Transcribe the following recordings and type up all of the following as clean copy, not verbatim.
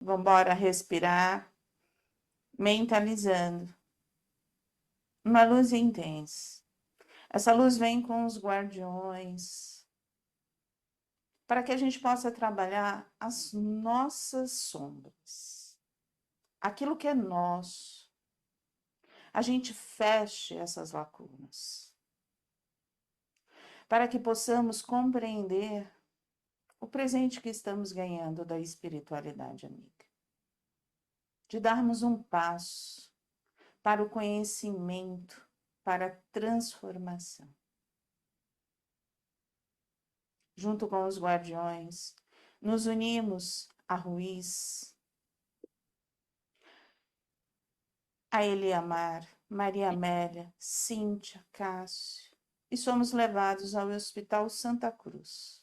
Vamos embora respirar, mentalizando. Uma luz intensa. Essa luz vem com os guardiões, para que a gente possa trabalhar as nossas sombras. Aquilo que é nosso. A gente feche essas lacunas. Para que possamos compreender o presente que estamos ganhando da espiritualidade amiga. De darmos um passo para o conhecimento, para a transformação. Junto com os guardiões, nos unimos a Ruiz, a Eliamar, Maria Amélia, Cíntia, Cássio, e somos levados ao Hospital Santa Cruz.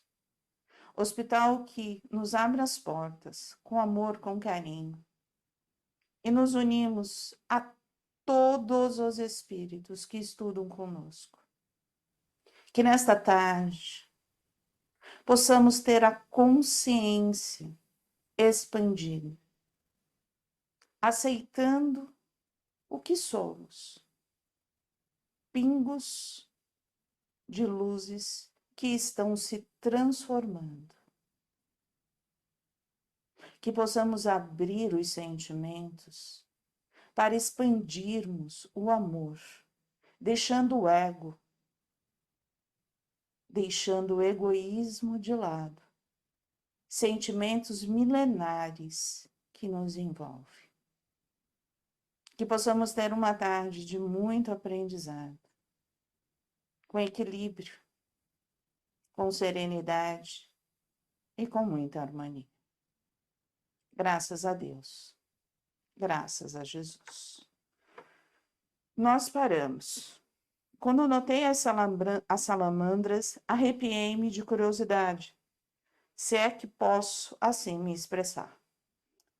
Hospital que nos abre as portas com amor, com carinho. E nos unimos a todos os espíritos que estudam conosco. Que nesta tarde possamos ter a consciência expandida, aceitando o que somos, pingos de luzes que estão se transformando. Que possamos abrir os sentimentos para expandirmos o amor, deixando o ego, deixando o egoísmo de lado, sentimentos milenares que nos envolvem. Que possamos ter uma tarde de muito aprendizado, com equilíbrio, com serenidade e com muita harmonia. Graças a Deus, graças a Jesus. Nós paramos. Quando notei as salamandras, arrepiei-me de curiosidade, se é que posso assim me expressar.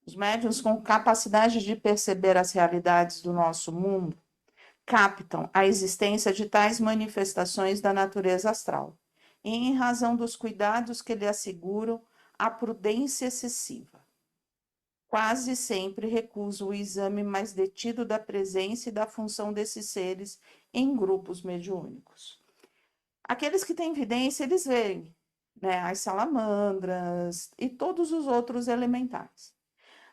Os médiuns com capacidade de perceber as realidades do nosso mundo captam a existência de tais manifestações da natureza astral, e em razão dos cuidados que lhe asseguram a prudência excessiva. Quase sempre recuso o exame mais detido da presença e da função desses seres em grupos mediúnicos. Aqueles que têm evidência, eles veem, né, as salamandras e todos os outros elementais.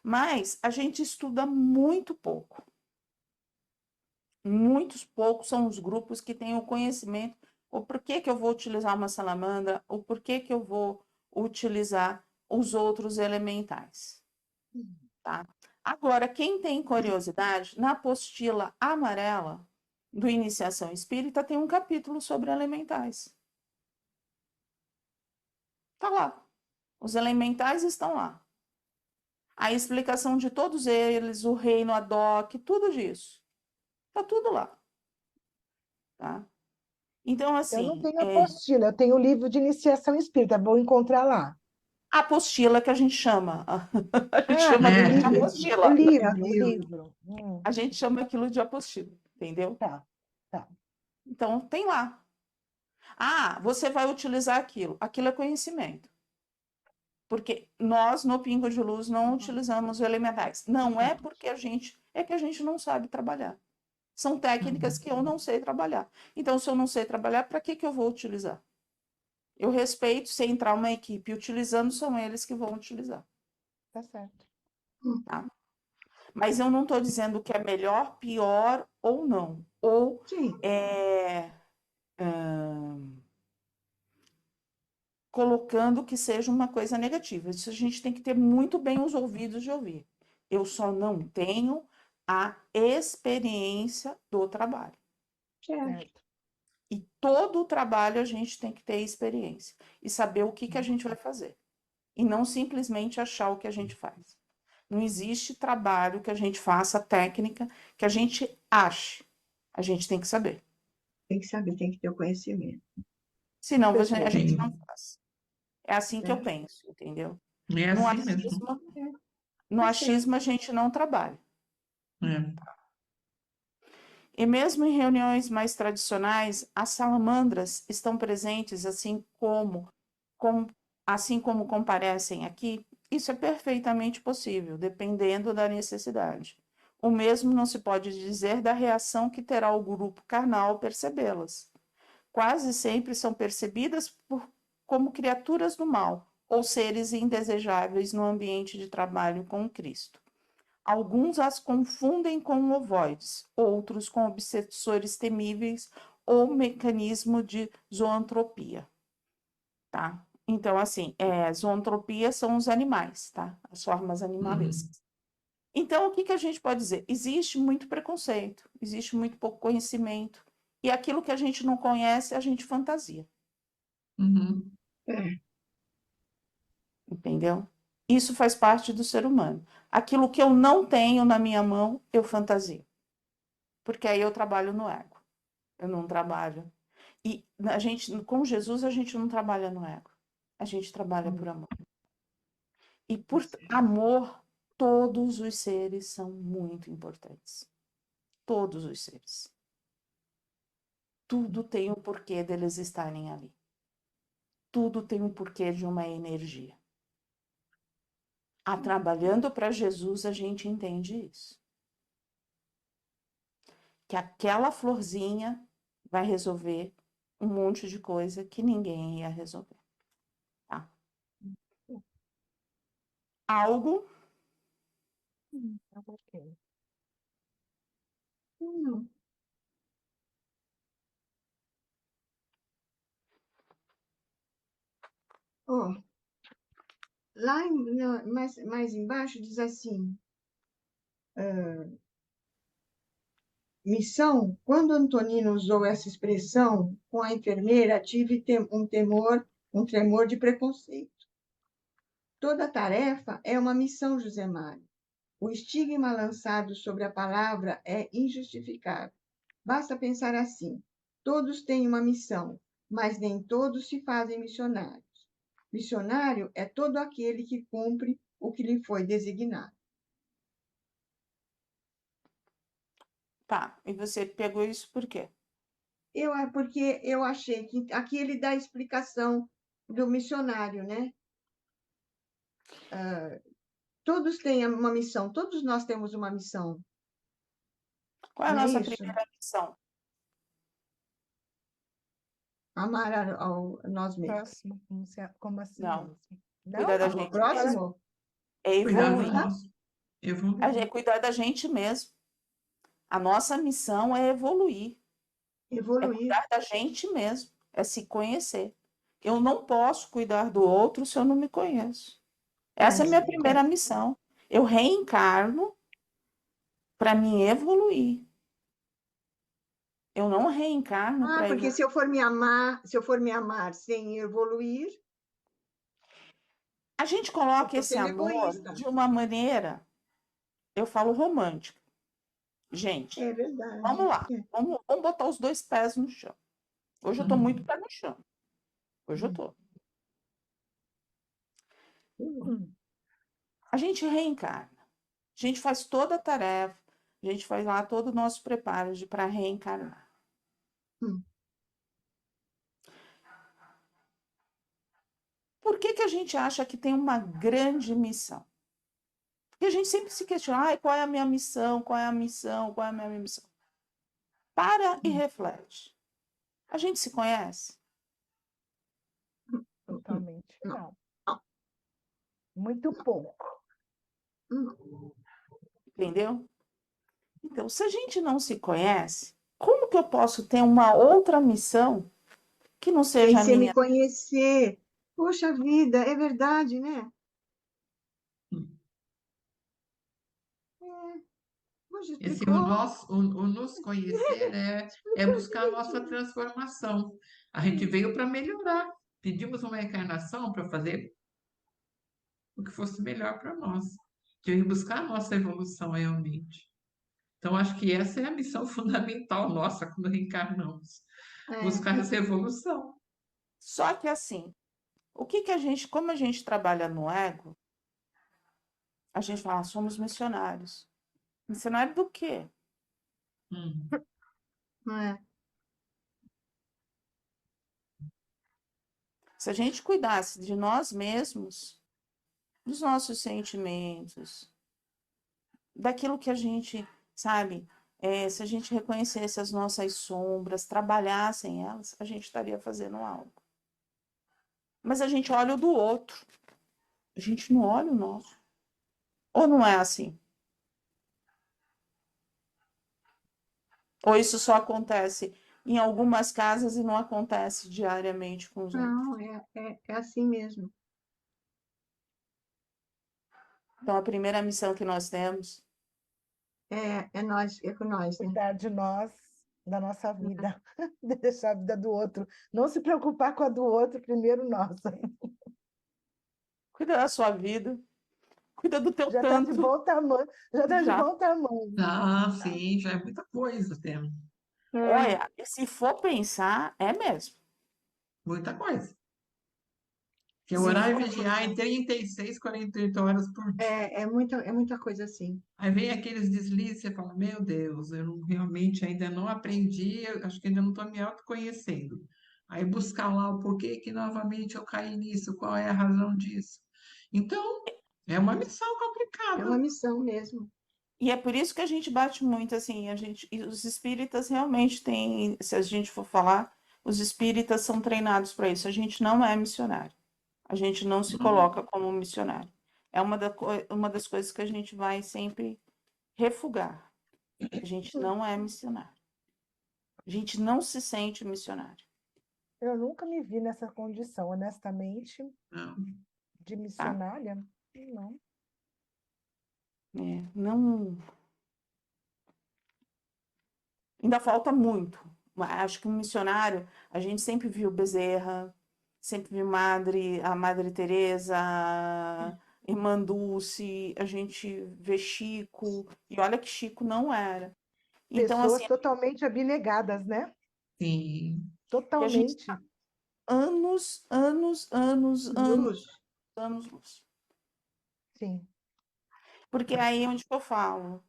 Mas a gente estuda muito pouco. Muitos poucos são os grupos que têm o conhecimento, o porquê que eu vou utilizar uma salamandra, o porquê que eu vou utilizar os outros elementais. Tá? Agora, quem tem curiosidade, na apostila amarela do Iniciação Espírita tem um capítulo sobre elementais. Tá lá. Os elementais estão lá. A explicação de todos eles, o reino ad hoc, tudo disso. Tá tudo lá. Tá? Então, Eu não assim, tenho apostila, eu tenho o livro de iniciação espírita, vou encontrar lá. a apostila que a gente chama. A gente Ah, chama aquilo de o apostila. livro. A gente chama aquilo de apostila, entendeu? Tá, tá. Então, tem lá. Ah, você vai utilizar aquilo. Aquilo é conhecimento. Porque nós, no Pingo de Luz, não utilizamos elementais. Não é porque é que a gente não sabe trabalhar. São técnicas que eu não sei trabalhar. Então, se eu não sei trabalhar, para que eu vou utilizar? Eu respeito, se entrar uma equipe utilizando, são eles que vão utilizar. Tá certo. Tá? Mas eu não estou dizendo que é melhor, pior ou não. Ou Sim. Colocando que seja uma coisa negativa. Isso a gente tem que ter muito bem os ouvidos de ouvir. Eu só não tenho a experiência do trabalho. Certo. E todo o trabalho a gente tem que ter experiência e saber o que a gente vai fazer. E não simplesmente achar o que a gente faz. Não existe trabalho que a gente faça, técnica, que a gente ache. A gente tem que saber. Tem que saber, tem que ter o conhecimento. Senão a Perfeito. gente não faz. É assim que eu Certo. penso, entendeu? É No assim mesmo. achismo, no Tá achismo a gente não trabalha. É. E mesmo em reuniões mais tradicionais, as salamandras estão presentes, assim como comparecem aqui, Isso é perfeitamente possível, dependendo da necessidade. O mesmo não se pode dizer da reação que terá o grupo carnal ao percebê-las. Quase sempre são percebidas como criaturas do mal ou seres indesejáveis no ambiente de trabalho com Cristo. Alguns as confundem com ovoides, outros com obsessores temíveis ou mecanismo de zoantropia, tá? Então, assim, zoantropia são os animais, tá? As formas animalescas. Então, o que a gente pode dizer? Existe muito preconceito, existe muito pouco conhecimento, e aquilo que a gente não conhece, a gente fantasia, Uhum. É, entendeu? Isso faz parte do ser humano. Aquilo que eu não tenho na minha mão, eu fantasio. Porque aí eu trabalho no ego. Eu não trabalho. E a gente, com Jesus, a gente não trabalha no ego. A gente trabalha por amor. E por amor, todos os seres são muito importantes. Todos os seres. Tudo tem o porquê deles estarem ali. Tudo tem um porquê de uma energia. Trabalhando para Jesus, a gente entende isso. Que aquela florzinha vai resolver um monte de coisa que ninguém ia resolver. Tá? Algo. tá ok. Não. Ó, lá mais embaixo diz assim, missão, quando Antonino usou essa expressão com a enfermeira, tive um tremor de preconceito. Toda tarefa é uma missão, José Mário. O estigma lançado sobre a palavra é injustificável. Basta pensar assim: todos têm uma missão, mas nem todos se fazem missionários. Missionário é todo aquele que cumpre o que lhe foi designado. Tá, e você pegou isso por quê? Porque eu achei que aqui ele dá a explicação do missionário, né? Todos têm uma missão, todos nós temos uma missão, Qual é a não é nossa isso? primeira missão? Amar nós mesmos. Próximo, como assim Não. mesmo? Cuidar da Não? Ao gente mesmo. próximo, É Cuidar do evoluir. nosso. Evoluir. Cuidar da gente mesmo. A nossa missão é evoluir. É evoluir. cuidar da gente mesmo. É se conhecer. Eu não posso cuidar do outro se eu não me conheço. Essa é a minha primeira missão. Eu reencarno para me evoluir. Eu não reencarno para Porque evoluir. se eu for me amar sem evoluir, A gente eu coloca estou esse sendo amor egoísta. de uma maneira, eu falo romântica. Gente, É verdade. vamos lá. Vamos botar os dois pés no chão. Hoje eu estou muito pé no chão. Hoje eu estou. A gente reencarna. A gente faz toda a tarefa. A gente faz lá todo o nosso preparo para reencarnar. Hum. Por que a gente acha que tem uma grande missão? Porque a gente sempre se questiona, qual é a minha missão? Qual é a missão? Qual é a minha missão? Para e reflete. A gente se conhece? Totalmente Não. não. Muito pouco. Entendeu? Então, se a gente não se conhece, como que eu posso ter uma outra missão que não Sem seja a se me minha? conhecer. Poxa vida, é verdade, né? Hoje Esse explicou. o nos conhecer é buscar a nossa transformação. A gente veio para melhorar. Pedimos uma encarnação para fazer o que fosse melhor para nós. De buscar a nossa evolução realmente. Então, acho que essa é a missão fundamental nossa quando reencarnamos. É, Buscar essa evolução. Só que assim, como a gente trabalha no ego, a gente fala, somos missionários. Missionário do quê? Hum. é. Se a gente cuidasse de nós mesmos, dos nossos sentimentos, daquilo que a gente, sabe, se a gente reconhecesse as nossas sombras, trabalhassem elas, a gente estaria fazendo algo. Mas a gente olha o do outro, a gente não olha o nosso. Ou não é assim? Ou isso só acontece em algumas casas e não acontece diariamente com os outros? Não, é assim mesmo. Então, a primeira missão que nós temos É com nós, né? Cuidar de nós, da nossa vida, de deixar a vida do outro. Não se preocupar com a do outro, primeiro nossa. cuida da sua vida, cuida do teu Já está de tanto, bom tamanho, já está de já. bom tamanho. Ah, sim, já é muita coisa, temos. Olha, e se for pensar, é mesmo. Muita coisa. Porque Se orar e for vigiar em pensar. 36, 48 horas por dia. É muita coisa assim. Aí vem aqueles deslizes, você fala, meu Deus, realmente ainda não aprendi, eu acho que ainda não estou me autoconhecendo. Aí buscar lá o porquê que novamente eu caí nisso, qual é a razão disso. Então, é uma missão É complicada. uma missão mesmo. E é por isso que a gente bate muito assim, e os espíritas realmente têm, se a gente for falar, os espíritas são treinados para isso. A gente não é missionário. A gente não se coloca como missionário. É uma das coisas que a gente vai sempre refugar. A gente não é missionário. A gente não se sente missionário, Eu nunca me vi nessa condição, honestamente, Não. de tá? missionária. Não. Não. Ainda falta muito. Acho que um missionário, a gente sempre viu Bezerra, sempre viu a Madre Teresa, a Irmã Dulce, a gente vê Chico, e olha que Chico não era. Então, Pessoas assim, totalmente abnegadas, né? Sim. e a gente Totalmente. anos, anos, anos, anos, Luz. anos luz. Sim. Porque aí é onde que eu falo,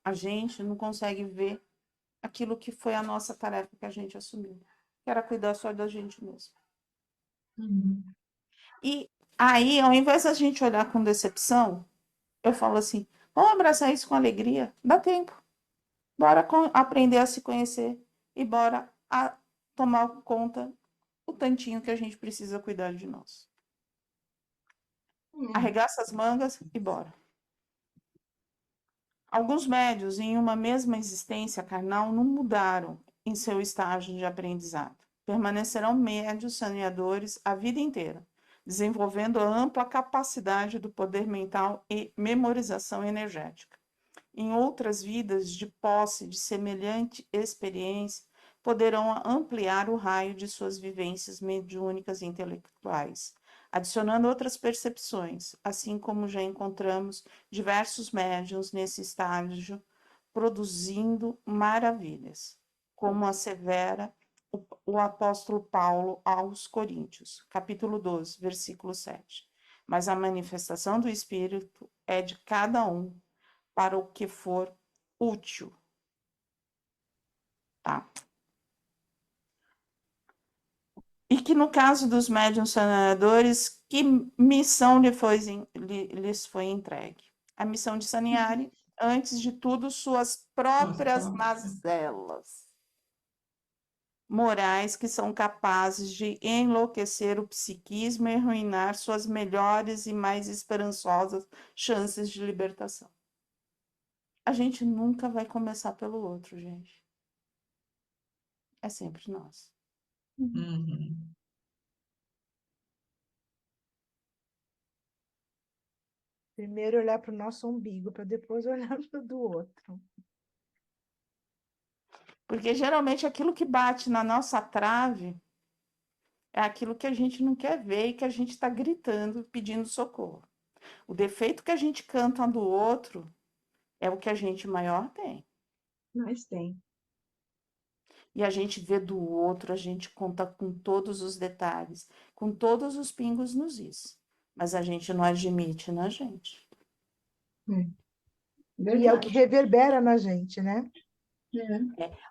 a gente não consegue ver aquilo que foi a nossa tarefa que a gente assumiu, que era cuidar só da gente mesmo. Uhum. E aí, ao invés da gente olhar com decepção, eu falo assim: vamos abraçar isso com alegria, dá tempo. Bora aprender a se conhecer e bora tomar conta o tantinho que a gente precisa cuidar de nós. Arregaça as mangas e bora. Alguns médios em uma mesma existência carnal não mudaram em seu estágio de aprendizado. Permanecerão médios saneadores a vida inteira, desenvolvendo a ampla capacidade do poder mental e memorização energética. Em outras vidas de posse de semelhante experiência, poderão ampliar o raio de suas vivências mediúnicas e intelectuais, adicionando outras percepções, assim como já encontramos diversos médiuns nesse estágio produzindo maravilhas, como assevera o apóstolo Paulo aos Coríntios, capítulo 12, versículo 7. Mas a manifestação do Espírito é de cada um para o que for útil, tá? E que no caso dos médiuns sanadores, que missão lhes foi entregue? A missão de sanearem, antes de tudo, suas próprias mazelas morais que são capazes de enlouquecer o psiquismo e arruinar suas melhores e mais esperançosas chances de libertação. A gente nunca vai começar pelo outro, gente. É sempre nós. Uhum. Primeiro olhar para o nosso umbigo, para depois olhar para o do outro. Porque geralmente aquilo que bate na nossa trave é aquilo que a gente não quer ver e que a gente está gritando, pedindo socorro. O defeito que a gente canta do outro é o que a gente maior tem. Mas tem. E a gente vê do outro, a gente conta com todos os detalhes, com todos os pingos nos is. Mas a gente não admite na gente. E é o que Verdade. reverbera na gente, né?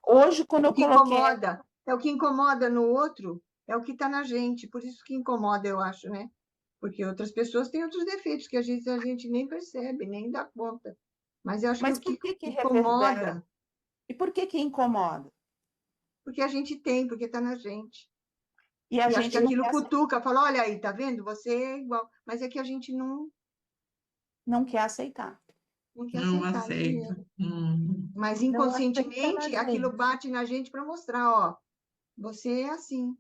Hoje, quando O eu que coloquei. incomoda. É o que incomoda no outro, é o que está na gente. Por isso que incomoda, eu acho, né? Porque outras pessoas têm outros defeitos que a gente nem percebe, nem dá conta. Mas eu acho que Mas o por que que que reverbera? incomoda, E por que que incomoda? porque a gente tem, porque está na gente. E a E acho que gente não aquilo quer, cutuca, fala, olha aí, tá vendo? Você é igual. Mas é que a gente não quer aceitar. não quer Não aceitar isso aceito. mesmo. Hum. Mas Não aceita na inconscientemente aquilo gente. bate na gente para mostrar, ó, você é assim.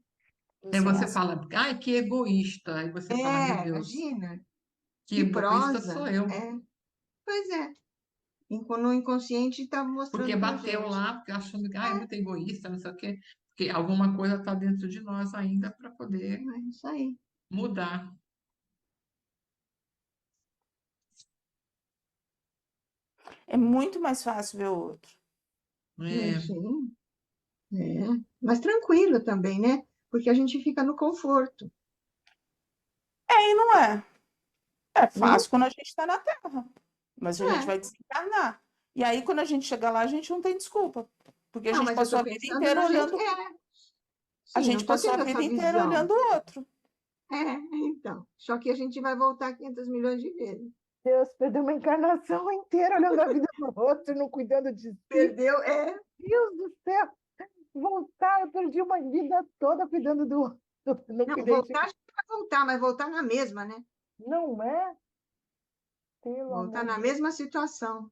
Aí Você é você assim. fala, ai, que egoísta. Aí você fala, meu Deus, Imagina, que que egoísta sou prosa. eu. É. Pois é. No inconsciente está Porque mostrando para bateu gente. lá, porque achando que é muito egoísta, não sei o quê. Porque alguma coisa está dentro de nós ainda para poder É isso aí. mudar. É muito mais fácil ver o outro. É, Sim, é. Mas tranquilo também, né? Porque a gente fica no conforto, É e não é. É não? fácil quando a gente está na Terra, mas a gente É. vai desencarnar. E aí, quando a gente chegar lá, a gente não tem desculpa. Porque a Não, gente mas eu passou estou a vida pensando inteira na gente. olhando, É, a sim, não gente estou passou a tendo vida essa inteira visão. olhando o outro. É, então. Só que a gente vai voltar 500 milhões de vezes. Deus, perdeu uma encarnação inteira olhando a vida do outro, não cuidando de si. Perdeu? É. Deus do céu! Voltar, eu perdi uma vida toda cuidando do outro. Não Não, cuidei de voltar a gente vai voltar, mas voltar na mesma, né? Não é? Pelo Voltar amor na de Deus. mesma situação.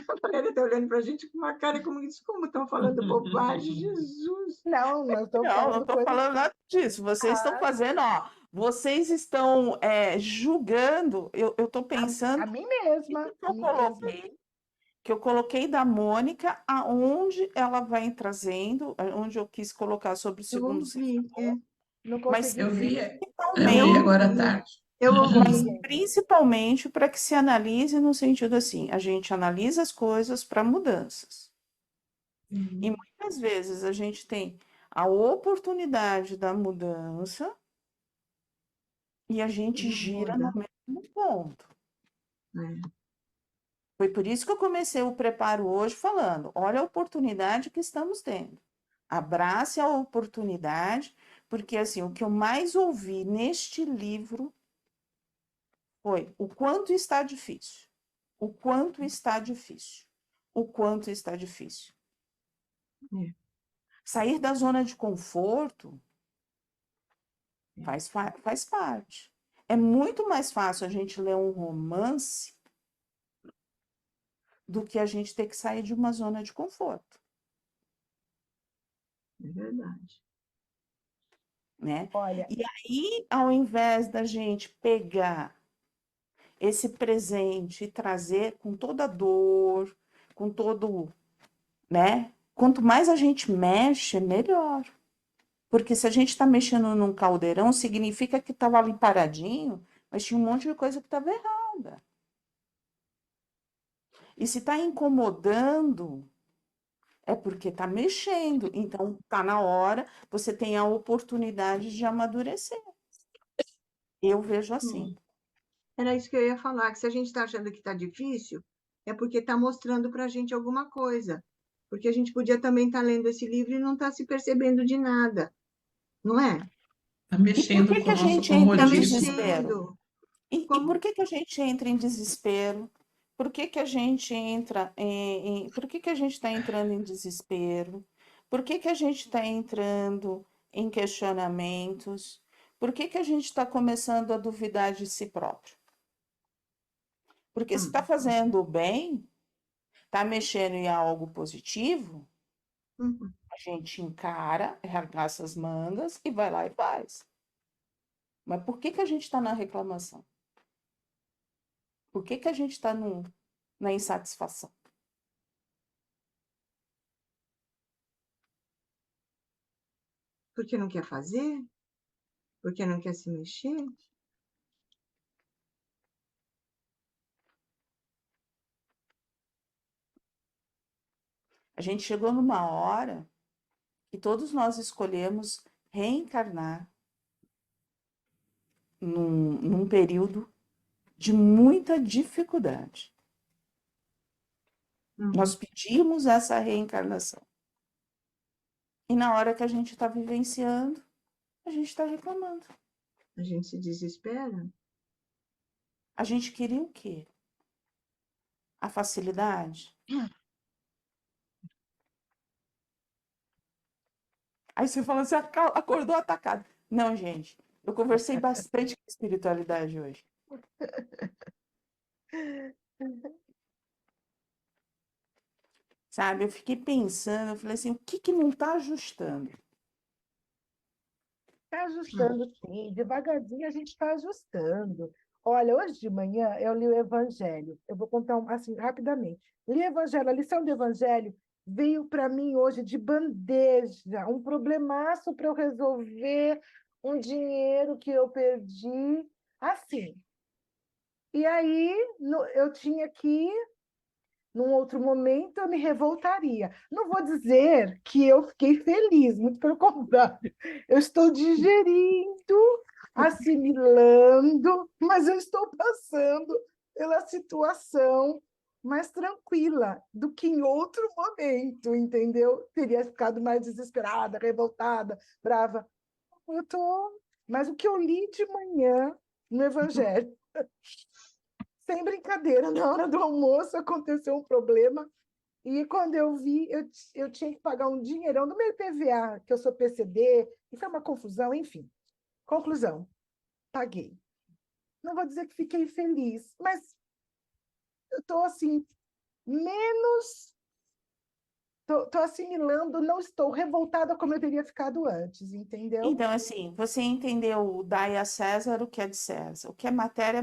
A Valéria está olhando para a gente com uma cara como isso, como estão falando bobagem, Jesus. Não, nós estamos Não, não falando estou coisas. falando nada disso. Vocês estão fazendo, ó, vocês estão julgando. Eu estou pensando A mim que mesma, a mim mesma. eu coloquei da Mônica, aonde ela vai trazendo, onde eu quis colocar sobre o Eu segundo ouvi, cessador, Não mas consegui ver. eu eu vi principalmente, agora à ouvi, tarde. eu Não mas ouvi. consegui ver. principalmente para que se analise no sentido assim, a gente analisa as coisas para mudanças. E Uhum, muitas vezes a gente tem a oportunidade da mudança e a e gente não gira no muda. mesmo ponto. É, Foi por isso que eu comecei o preparo hoje falando: olha a oportunidade que estamos tendo. Abrace a oportunidade, porque assim, o que eu mais ouvi neste livro foi o quanto está difícil. O quanto está difícil. O quanto está difícil. é, Sair da zona de conforto é. faz parte. É muito mais fácil a gente ler um romance do que a gente ter que sair de uma zona de conforto, É verdade. né? Olha, E aí, ao invés da gente pegar esse presente e trazer com toda a dor, com todo, né? Quanto mais a gente mexe, melhor. Porque se a gente está mexendo num caldeirão, significa que estava ali paradinho, mas tinha um monte de coisa que estava errada. E se está incomodando, é porque está mexendo. Então, está na hora, você tem a oportunidade de amadurecer. Eu vejo assim. Hum. Era isso que eu ia falar, que se a gente está achando que está difícil, é porque está mostrando para a gente alguma coisa. Porque a gente podia também estar lendo esse livro e não estar se percebendo de nada, não é? Está E por mexendo que com que o a nosso gente entra Está em comodismo. desespero? mexendo. E por Como? que que a gente entra em desespero? Por que que a gente entra por que que a gente está entrando em desespero? Por que que a gente está entrando em questionamentos? Por que que a gente está começando a duvidar de si próprio? Porque se está Hum, fazendo o bem, está mexendo em algo positivo, hum. a gente encara, arregaça as mangas e vai lá e faz. Mas por que que a gente está na reclamação? Por que que a gente está na insatisfação? Porque não quer fazer? Porque não quer se mexer? A gente chegou numa hora que todos nós escolhemos reencarnar num período de muita dificuldade. Nós Uhum. pedimos essa reencarnação. E na hora que a gente está vivenciando, a gente está reclamando. A gente se desespera. A gente queria o quê? A facilidade? Aí você fala assim, acordou atacado. Não, gente, eu conversei bastante com espiritualidade hoje. Sabe, eu fiquei pensando, eu falei assim, o que que não está ajustando? Está ajustando, sim. Devagarzinho a gente está ajustando. Olha, hoje de manhã eu li o Evangelho. Eu vou contar assim rapidamente. Li o Evangelho, a lição do Evangelho veio para mim hoje de bandeja, um problemaço para eu resolver, um dinheiro que eu perdi, assim. E aí eu tinha que num outro momento eu me revoltaria. Não vou dizer que eu fiquei feliz, muito pelo contrário. Eu estou digerindo, assimilando, mas eu estou passando pela situação mais tranquila do que em outro momento, entendeu? Teria ficado mais desesperada, revoltada, brava. Eu tô, mas o que eu li de manhã no Evangelho, sem brincadeira, na hora do almoço aconteceu um problema e quando eu vi, eu tinha que pagar um dinheirão do meu IPVA, que eu sou PCD, e foi uma confusão, enfim. Conclusão, paguei. Não vou dizer que fiquei feliz, mas eu estou assim, menos. Estou assimilando, não estou revoltada como eu teria ficado antes, entendeu? Então, assim, você entendeu o dai a César o que é de César, o que é matéria,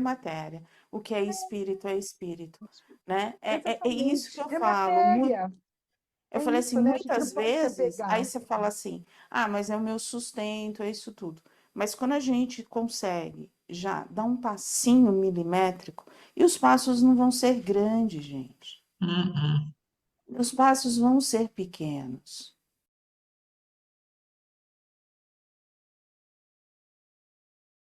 o que é espírito, né? É isso que Exatamente, eu é falo. matéria. Eu É falei assim, isso, né? A gente não muitas pode se vezes, aí apegar. você fala assim, ah, mas é o meu sustento, é isso tudo. Mas quando a gente consegue já dar um passinho milimétrico, e os passos não vão ser grandes, gente. Uhum. Os passos vão ser pequenos.